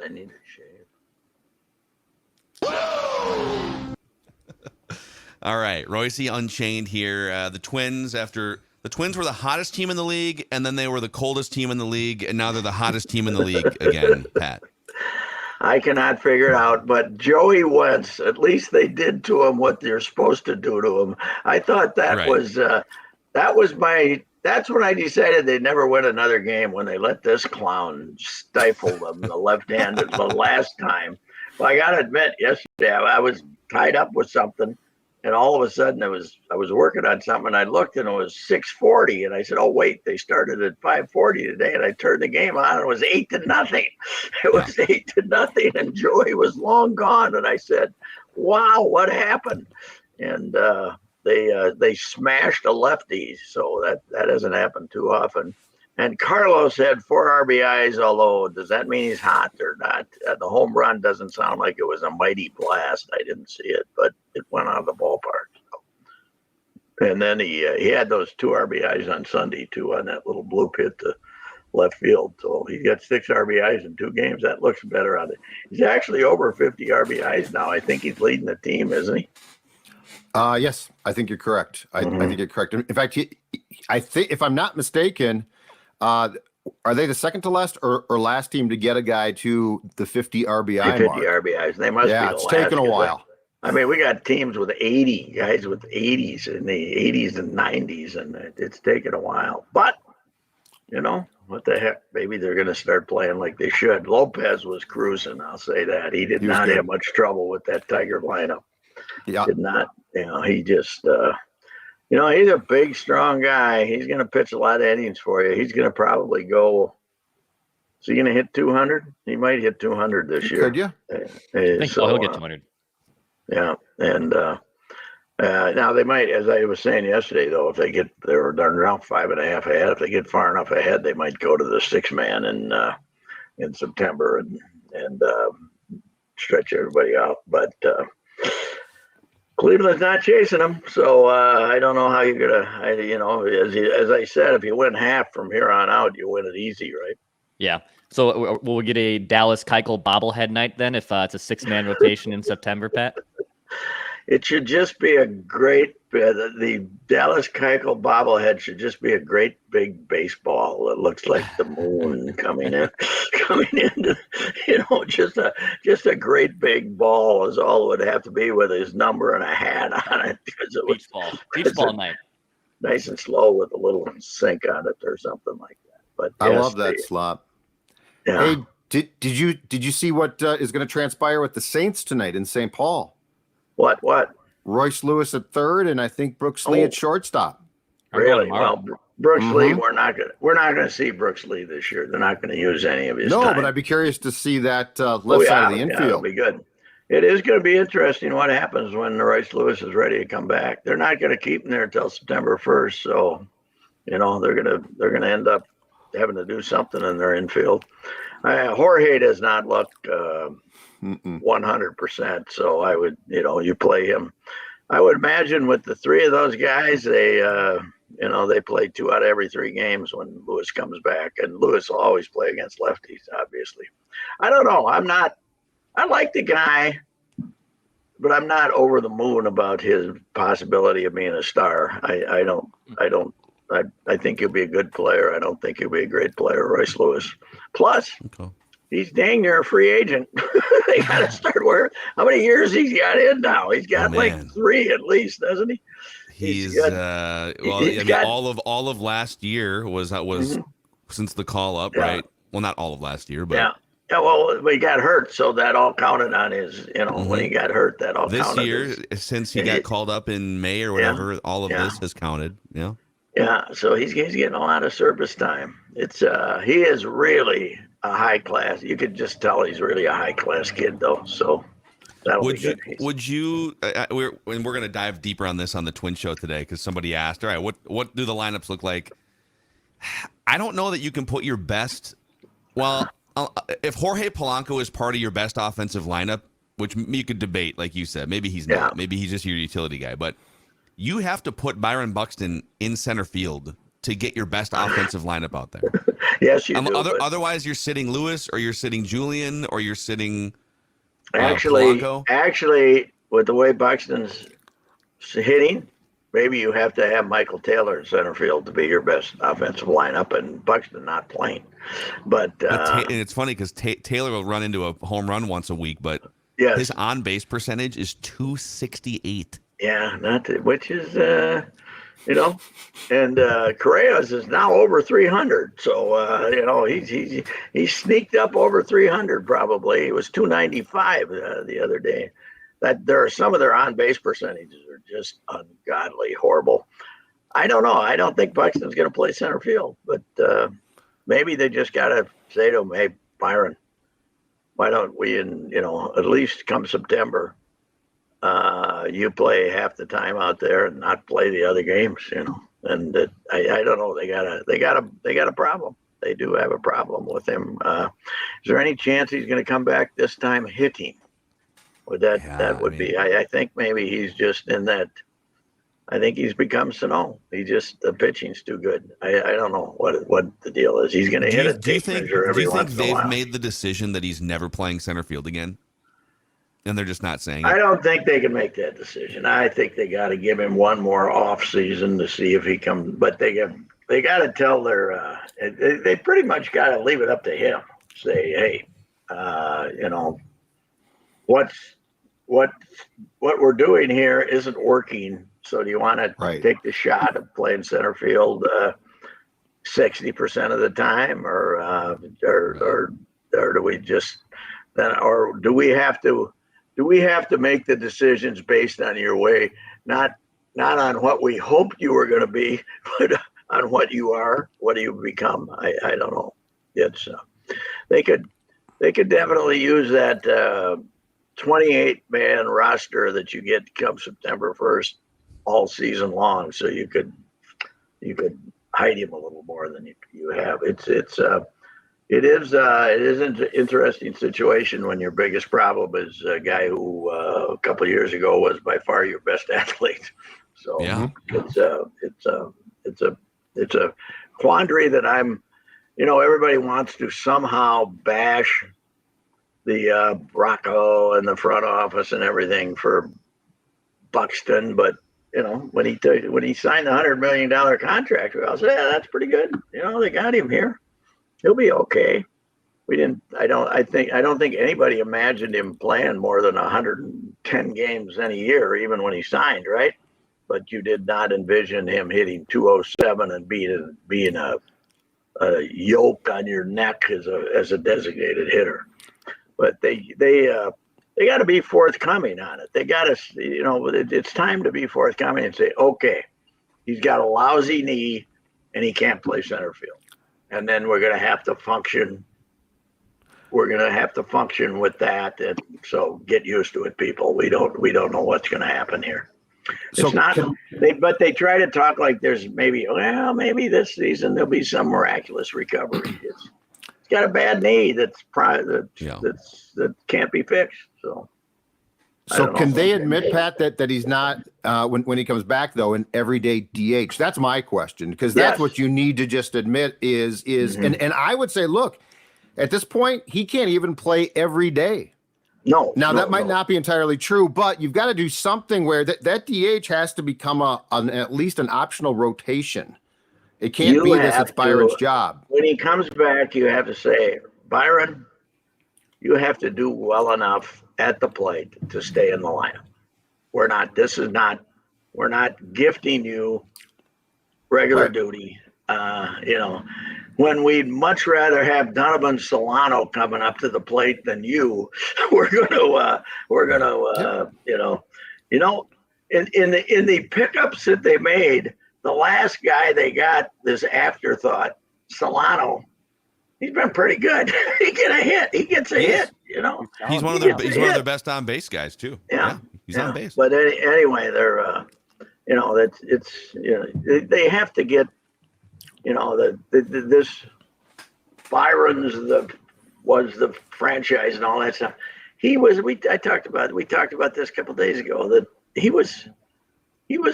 I need to shave. All right, Reusse Unchained here. The Twins were the hottest team in the league, and then they were the coldest team in the league, and now they're the hottest team in the league again, Pat. I cannot figure it out, but Joey Wentz, at least they did to him what they're supposed to do to him. I thought that's when I decided they'd never win another game, when they let this clown stifle them, the left-handed, the last time. Well, I got to admit, yesterday I was tied up with something, and all of a sudden I was working on something, and I looked, and it was 6:40, and I said, "Oh wait, they started at 5:40 today," and I turned the game on, and it was 8-0. It was 8-0, and Joey was long gone, and I said, "Wow, what happened?" And they smashed a lefty, so that hasn't happened too often. And Carlos had 4 RBIs, although does that mean he's hot or not? The home run doesn't sound like it was a mighty blast. I didn't see it, but it went out of the ballpark. So. And then he had those 2 RBIs on Sunday, too, on that little bloop hit to left field. So he got 6 RBIs in 2 games. That looks better on it. He's actually over 50 RBIs now. I think he's leading the team, isn't he? Yes, I think you're correct. I think you're correct. In fact, I think, if I'm not mistaken, are they the second to last or last team to get a guy to the 50 RBI mark? 50 RBIs. They must be the it's last, taken a while. I mean, we got teams with 80 guys with 80s in the 80s and 90s, and it's taken a while. But, what the heck? Maybe they're going to start playing like they should. Lopez was cruising, I'll say that. He did not have much trouble with that Tiger lineup. Yeah. Did not. He just, he's a big, strong guy. He's going to pitch a lot of innings for you. He's going to probably go. Is he going to hit 200? He might hit 200 this year. Could you? I think so. He'll get 200. Yeah, and now they might, as I was saying yesterday, though, if they're around 5.5 ahead. If they get far enough ahead, they might go to the 6-man in September and stretch everybody out. But Cleveland's not chasing them, so I don't know how you're gonna. As I said, if you win half from here on out, you win it easy, right? Yeah. So will we get a Dallas Keuchel bobblehead night then, if it's a 6-man rotation in September, Pat? It should just be a great. The Dallas Keuchel bobblehead should just be a great big baseball that looks like the moon coming in, just a great big ball is all it would have to be, with his number and a hat on it. Beach ball night. Nice and slow with a little sink on it or something like that. But I love that slot. Yeah. Hey, did you see what is going to transpire with the Saints tonight in St. Paul? What? Royce Lewis at third, and I think Brooks Lee at shortstop. Really? Well, Brooks Lee, we're not gonna see Brooks Lee this year. They're not going to use any of his time. But I'd be curious to see that left side of the infield. It'll be good. It is going to be interesting what happens when Royce Lewis is ready to come back. They're not going to keep him there until September 1st, so they're gonna end up having to do something in their infield. Jorge does not look 100%, so I would, you play him. I would imagine with the 3 of those guys, they play 2 out of every 3 games when Lewis comes back, and Lewis will always play against lefties, obviously. I don't know. I like the guy, but I'm not over the moon about his possibility of being a star. I think he'll be a good player. I don't think he'll be a great player, Royce Lewis. Plus, he's dang near a free agent. They got to start where. How many years he's got in now? He's got 3 at least, doesn't he? All of last year was since the call up, right? Well, not all of last year, but yeah. Well, he got hurt, so that all counted on his. When he got hurt, that all counted. This year, since he got called up in May or whatever, all of this has counted. Yeah. Yeah, so he's getting a lot of service time. He is really a high class. You could just tell he's really a high class kid, though. So that'll be good. Would you? We're going to dive deeper on this on the Twin Show today because somebody asked, all right, what do the lineups look like? I don't know that you can put your best. Well, if Jorge Polanco is part of your best offensive lineup, which you could debate, like you said, maybe he's not. Maybe he's just your utility guy, but you have to put Byron Buxton in center field to get your best offensive lineup out there. Yes, you do. Otherwise, you're sitting Lewis, or you're sitting Julian, or you're sitting Actually, with the way Buxton's hitting, maybe you have to have Michael Taylor in center field to be your best offensive lineup, and Buxton not playing. But and it's funny because Taylor will run into a home run once a week, but his on base percentage is .268. Yeah, which is and Correa's is now over 300. So he's sneaked up over 300 probably. It was 295 the other day. That there are some of their on base percentages are just ungodly horrible. I don't know. I don't think Buxton's going to play center field, but maybe they just got to say to him, "Hey, Byron, why don't we, at least come September, you play half the time out there and not play the other games, And I don't know. They got a problem. They do have a problem with him. Is there any chance he's going to come back this time hitting? Would be? I think maybe he's just in that. I think he's become Sano. The pitching's too good. I don't know what the deal is. He's going to hit a tape measure every once in a while. Do you think they've made the decision that he's never playing center field again? And they're just not saying it? I don't think they can make that decision. I think they got to give him one more off season to see if he comes. But they got to tell their they pretty much got to leave it up to him. Say, hey, what we're doing here isn't working. So do you want to take the shot of playing center field 60% of the time, or do we just then, or do we have to make the decisions based on your way, not on what we hoped you were going to be, but on what you are, what do you become? I don't know. It's they could definitely use that 28-man roster that you get come September 1st all season long, so you could hide him a little more than you have. It is an interesting situation when your biggest problem is a guy who a couple of years ago was by far your best athlete. So it's a quandary that everybody wants to somehow bash the Rocco and the front office and everything for Buxton, but when he signed the $100 million contract, I was that's pretty good. They got him here. He'll be okay. I don't think anybody imagined him playing more than 110 games in a year, even when he signed, right? But you did not envision him hitting 207 and being a yoke on your neck as a designated hitter. But they got to be forthcoming on it. They got to, it's time to be forthcoming and say, okay, he's got a lousy knee and he can't play center field. And then we're going to have to function. We're going to have to function with that. And so get used to it, people. We don't know what's going to happen here. But they try to talk like there's maybe this season there'll be some miraculous recovery. It's got a bad knee that can't be fixed. So can they admit, Pat, that he's not when he comes back though an everyday DH? That's my question, because that's what you need to just admit is and I would say, look, at this point he can't even play every day. That might not be entirely true, but you've got to do something where that DH has to become at least an optional rotation. It can't be this. It's Byron's job. When he comes back, you have to say, Byron, you have to do well enough at the plate to stay in the lineup. We're not gifting you regular duty. When we'd much rather have Donovan Solano coming up to the plate than you, we're gonna in the pickups that they made, the last guy they got, this afterthought, Solano, he's been pretty good. He gets a hit. He's one of their best on base guys too. Yeah, he's on base. But anyway, they're they have to get this Byron's was the franchise and all that stuff. We talked about this a couple of days ago, that he was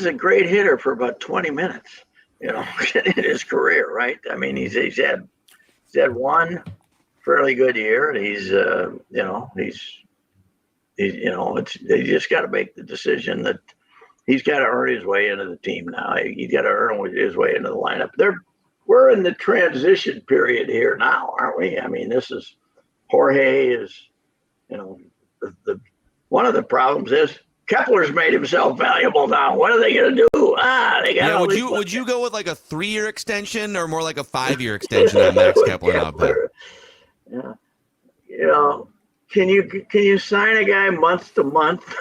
a great hitter for about 20 minutes. in his career, right? I mean, he's had one fairly good year, and he's they just got to make the decision that he's got to earn his way into the team now. He's got to earn his way into the lineup. We're in the transition period here now, aren't we? I mean, this is Jorge is, one of the problems is Kepler's made himself valuable now. What are they going to do? They got. Yeah, would you go with like a 3-year extension or more like a 5-year extension on Max Kepler? Yeah, can you sign a guy month to month?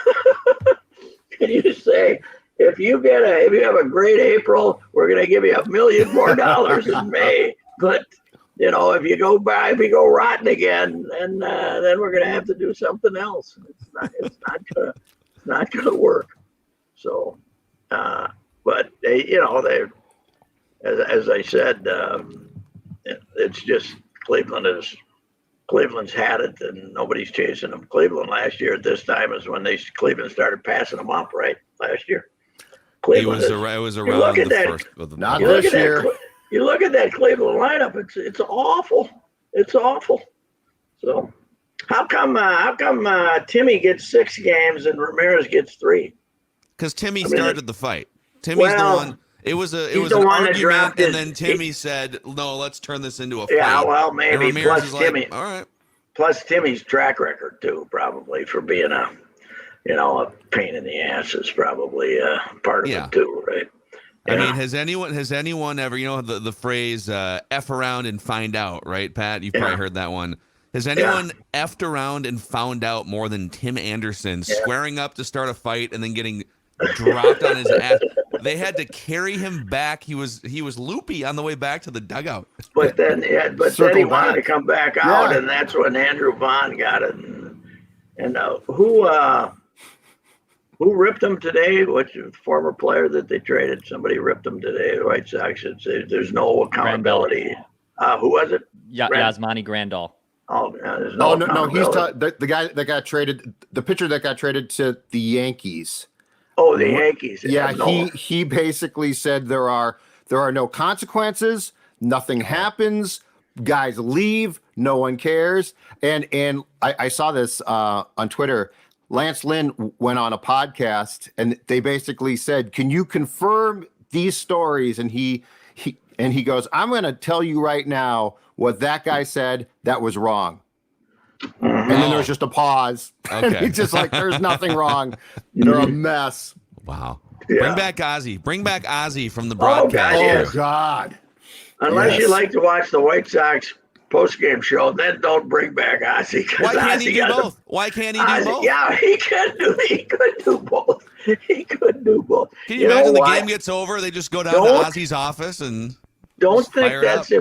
Can you say if you have a great April, we're going to give you $1 million more in May, but if you go rotten again, then we're going to have to do something else. It's not going to work. So, but they, as I said, it's just Cleveland's had it, and nobody's chasing them. Cleveland last year at this time is when Cleveland started passing them up, right? Last year, Cleveland. It was around the first. Not this year. You look at that Cleveland lineup; it's awful. It's awful. So, how come Timmy gets 6 games and Ramirez gets 3? Because Timmy started the fight. Timmy's the one. It was an argument, and then Timmy said, "No, let's turn this into a fight." Yeah, well, maybe. Plus Timmy. All right. Plus Timmy's track record too, probably for being a pain in the ass is probably part of it too, right? I mean, has anyone ever, the phrase "f around and find out," right, Pat? You've probably heard that one. Has anyone effed around and found out more than Tim Anderson squaring up to start a fight and then getting dropped on his ass? They had to carry him back. He was loopy on the way back to the dugout. But then he wanted to come back out, and that's when Andrew Vaughn got it. And who ripped him today? Which former player that they traded? Somebody ripped him today. The White Sox. There's no accountability. Who was it? Yasmani Grandal. Oh, there's no. He's the guy that got traded. The pitcher that got traded to the Yankees. Oh, the Yankees. Yeah, he basically said there are no consequences. Nothing happens. Guys leave. No one cares. And I saw this on Twitter. Lance Lynn went on a podcast and they basically said, "Can you confirm these stories?" And he goes, "I'm going to tell you right now what that guy said that was wrong." And then there's just a pause. Okay. And he's just like, "There's nothing wrong. They're a mess." Wow. Yeah. Bring back Ozzy from the broadcast. God, Oh God. Unless you like to watch the White Sox post-game show, then don't bring back Ozzy. Why can't he do both? Why can't he do both? Yeah, he could do both. He could do both. Can you imagine the game gets over, they just go down to Ozzy's office and don't think that's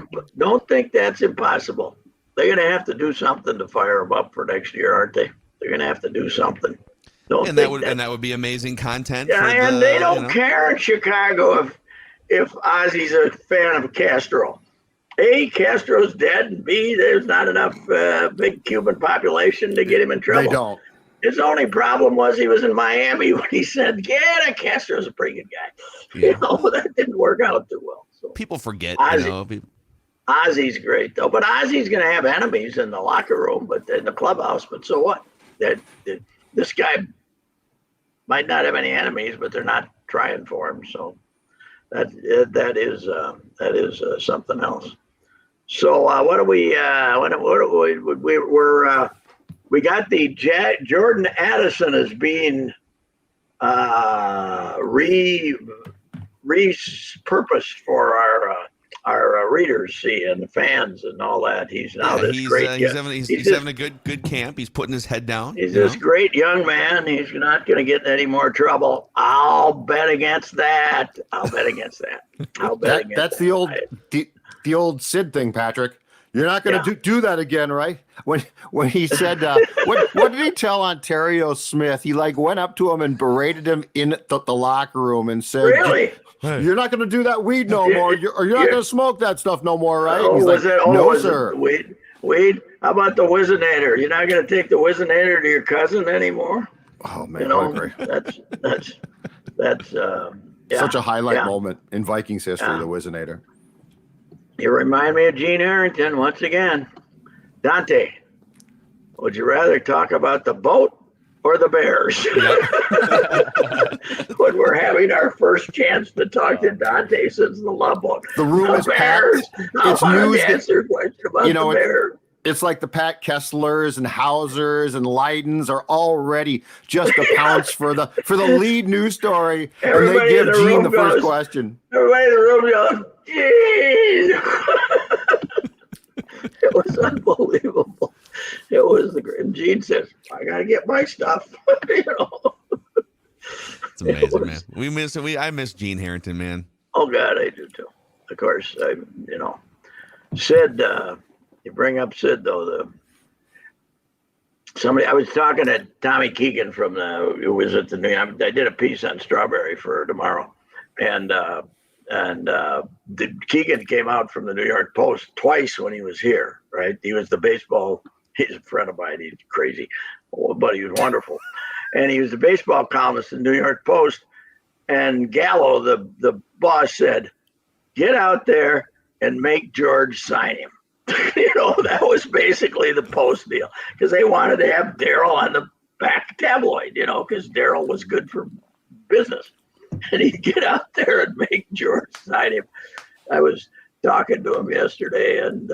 impossible. They're going to have to do something to fire him up for next year, aren't they? They're going to have to do something. That would be amazing content. Yeah, and they don't care in Chicago if Ozzy's a fan of Castro. A, Castro's dead, and B, there's not enough big Cuban population to get him in trouble. They don't. His only problem was he was in Miami when he said, "Yeah, Castro's a pretty good guy." Yeah. That didn't work out too well. So people forget. Ozzy's great though, but Ozzy's going to have enemies in the locker room, but in the clubhouse. But so what? This guy might not have any enemies, but they're not trying for him. So that is something else. So we got the Jordan Addison as being repurposed for our readers see and the fans and all that. He's now great. He's having a good camp. He's putting his head down. He's this great young man. He's not going to get in any more trouble. I'll bet against that. That's the old Sid thing, Patrick. You're not going to do that again, right? When he said, what did he tell Ontario Smith? He went up to him and berated him in the locker room and said, "Really? You're not going to do that weed no more, or you're not going to smoke that stuff no more, right?" Oh, He's like, "No, sir." Weed? How about the Whizzinator? You're not going to take the Whizzinator to your cousin anymore? Oh man, I agree. That's Such a highlight yeah. moment in Vikings history, Yeah. the Whizzinator. You remind me of Gene Harrington once again. Dante, would you rather talk about the boat or the Bears? When we're having our first chance to talk to Dante since the Love Boat. The room is Bears. packed. I It's wanted news to that- answer a question about you know, the Bears. It's like the Pat Kesslers and Hausers and Leidens are all ready just to pounce for the lead news story. Everybody in and they the give Gene room the first goes- question. Everybody in the room goes, Gene! It was unbelievable. It was the great. And Gene says, I got to get my stuff. You know? It's amazing, man. I miss Gene Harrington, man. Oh, God, I do too. Of course, Sid, you bring up Sid, though. I was talking to Tommy Keegan who was at the New York. I did a piece on Strawberry for tomorrow. And Keegan came out from the New York Post twice when he was here, right? He was he's a friend of mine. He's crazy, but he was wonderful. And he was the baseball columnist in the New York Post. And Gallo, the boss, said, get out there and make George sign him. That was basically the Post deal, because they wanted to have Daryl on the back tabloid, because Daryl was good for business. And he'd get out there and make George sign him. I was talking to him yesterday, and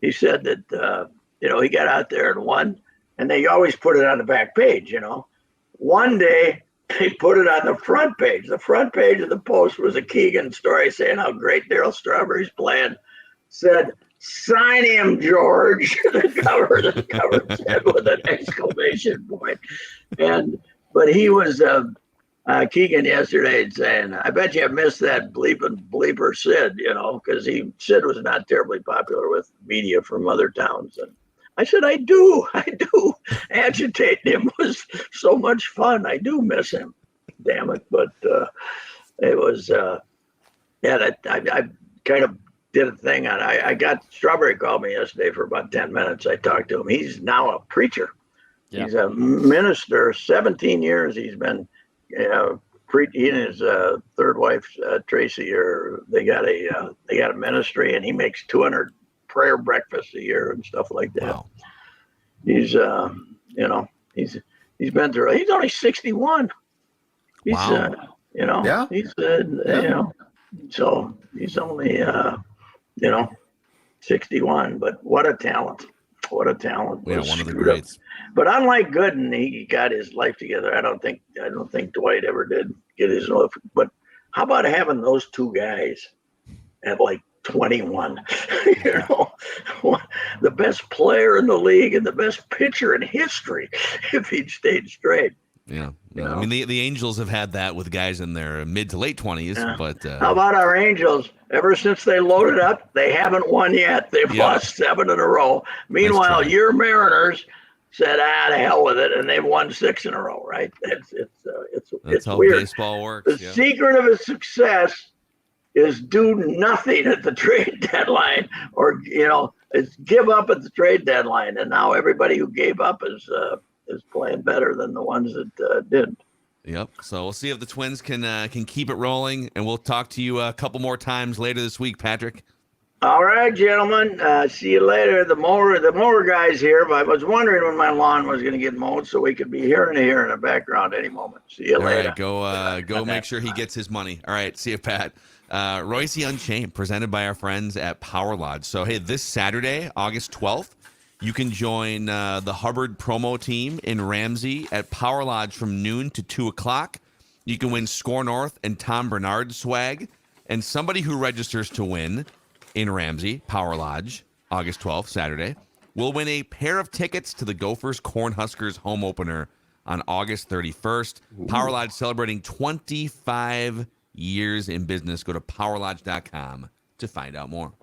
he said that, he got out there and won, and they always put it on the back page, One day, they put it on the front page. The front page of the Post was a Keegan story saying how great Daryl Strawberry's playing. Said, sign him, George. The cover said with an exclamation point. But he was Keegan yesterday saying, I bet you missed that bleeper Sid, because Sid was not terribly popular with media from other towns. And I said, I do. Agitating him was so much fun. I do miss him. Damn it. But it was, I kind of did a thing on, I got Strawberry called me yesterday for about 10 minutes. I talked to him. He's now a preacher. Yeah. He's a minister. 17 years he's been, he and his third wife, Tracy, they got a ministry, and he makes 200 prayer breakfasts a year and stuff like that. Wow. He's he's been through. He's only 61. He's yeah. He's so he's only 61. But what a talent! What a talent! Yeah, one of the greats. But unlike Gooden, he got his life together. I don't think Dwight ever did get his life. But how about having those two guys at like 21? The best player in the league and the best pitcher in history if he'd stayed straight. Yeah. I mean, the Angels have had that with guys in their mid to late 20s. Yeah. But how about our Angels? Ever since they loaded up, they haven't won yet. They've lost 7 in a row. Meanwhile, your Mariners said, the hell with it, and they've won 6 in a row, right? It's how weird. Baseball works. The secret of his success is do nothing at the trade deadline, or it's give up at the trade deadline. And now everybody who gave up is playing better than the ones that didn't. Yep. So we'll see if the Twins can keep it rolling, and we'll talk to you a couple more times later this week, Patrick. All right, gentlemen. See you later. The mower guy's here, but I was wondering when my lawn was going to get mowed, so we could be hearing in the background any moment. See you later. All right, go make sure he gets his money. All right, see you, Pat. Reusse Unchained, presented by our friends at Power Lodge. So, hey, this Saturday, August 12th, you can join the Hubbard promo team in Ramsey at Power Lodge from noon to 2 o'clock. You can win Score North and Tom Bernard swag. And somebody who registers to win in Ramsey, Power Lodge, August 12th, Saturday, will win a pair of tickets to the Gophers Cornhuskers home opener on August 31st. Ooh. Power Lodge celebrating 25 years in business. Go to powerlodge.com to find out more.